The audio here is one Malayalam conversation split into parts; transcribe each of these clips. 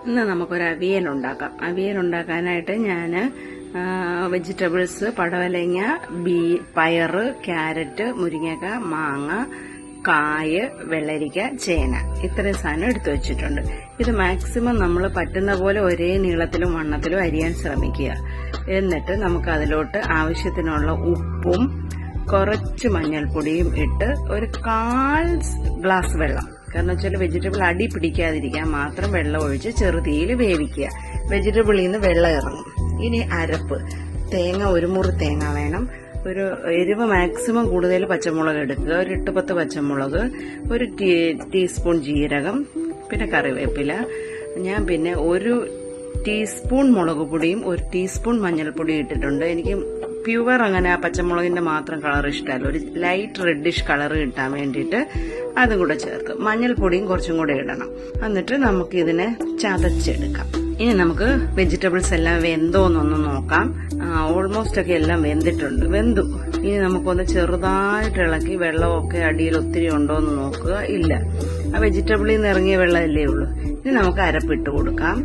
ഇന്ന് നമുക്കൊരു അവിയൽ ഉണ്ടാക്കാം. അവിയൽ ഉണ്ടാക്കാനായിട്ട് ഞാൻ വെജിറ്റബിൾസ് പടവലങ്ങ, പയറ്, ക്യാരറ്റ്, മുരിങ്ങക്ക, മാങ്ങ, കായ്, വെള്ളരിക്ക, ചേന ഇത്രയും സാധനം എടുത്തു വെച്ചിട്ടുണ്ട്. ഇത് മാക്സിമം നമ്മൾ പറ്റുന്ന പോലെ ഒരേ നീളത്തിലും വണ്ണത്തിലും അരിയാൻ ശ്രമിക്കുക. എന്നിട്ട് നമുക്ക് അതിലോട്ട് ആവശ്യത്തിനുള്ള ഉപ്പും കുറച്ച് മഞ്ഞൾപ്പൊടിയും ഇട്ട് ഒരു 1/4 ഗ്ലാസ് വെള്ളം, കാരണം വെച്ചാൽ വെജിറ്റബിൾ അടി പിടിക്കാതിരിക്കാൻ മാത്രം വെള്ളം ഒഴിച്ച് ചെറുതീയിൽ വേവിക്കുക. വെജിറ്റബിളിൽ നിന്ന് വെള്ളം ഇറങ്ങും. ഇനി അരപ്പ് തേങ്ങ, 1 മുറി തേങ്ങ വേണം. ഒരു എരിവ് മാക്സിമം കൂടുതൽ പച്ചമുളക് എടുക്കുക. ഒരു 8-10 പച്ചമുളക്, ഒരു ടീസ്പൂൺ ജീരകം, പിന്നെ കറിവേപ്പില. ഞാൻ പിന്നെ 1 ടീസ്പൂൺ മുളക് പൊടിയും 1 ടീസ്പൂൺ മഞ്ഞൾപ്പൊടിയും ഇട്ടിട്ടുണ്ട്. എനിക്ക് പ്യുവർ അങ്ങനെ ആ പച്ചമുളകിന്റെ മാത്രം കളർ ഇഷ്ടമല്ല, ഒരു ലൈറ്റ് റെഡിഷ് കളർ കിട്ടാൻ വേണ്ടിയിട്ട് അതും കൂടെ ചേർത്ത് മഞ്ഞൾപ്പൊടിയും കുറച്ചും കൂടെ ഇടണം. എന്നിട്ട് നമുക്ക് ഇതിനെ ചതച്ചെടുക്കാം. ഇനി നമുക്ക് വെജിറ്റബിൾസ് എല്ലാം വെന്തോന്നൊന്ന് നോക്കാം. ഓൾമോസ്റ്റ് ഒക്കെ എല്ലാം വെന്തു. ഇനി നമുക്കൊന്ന് ചെറുതായിട്ട് ഇളക്കി വെള്ളമൊക്കെ അടിയിൽ ഒത്തിരി ഉണ്ടോ എന്ന് നോക്കുക. ഇല്ല, ആ വെജിറ്റബിളിൽ നിന്ന് ഇറങ്ങിയ വെള്ളമല്ലേ ഉള്ളൂ. ഇനി നമുക്ക് അരപ്പിട്ട് കൊടുക്കാം.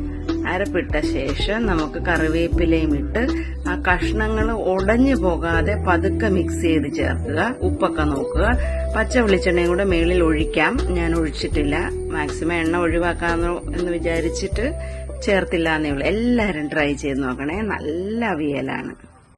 അരപ്പിട്ട ശേഷം നമുക്ക് കറിവേപ്പിലയും ഇട്ട് ആ കഷ്ണങ്ങൾ ഉടഞ്ഞു പോകാതെ പതുക്കെ മിക്സ് ചെയ്ത് ചേർക്കുക. ഉപ്പൊക്കെ നോക്കുക. പച്ച വെളിച്ചെണ്ണയും കൂടെ മേളിൽ ഒഴിക്കാം. ഞാൻ ഒഴിച്ചിട്ടില്ല. മാക്സിമം എണ്ണ ഒഴിവാക്കാന്ന് വിചാരിച്ചിട്ട് ചേർത്തില്ല എന്നേ ഉള്ളൂ. എല്ലാവരും ട്രൈ ചെയ്ത് നോക്കണേ. നല്ല അവിയലാണ്.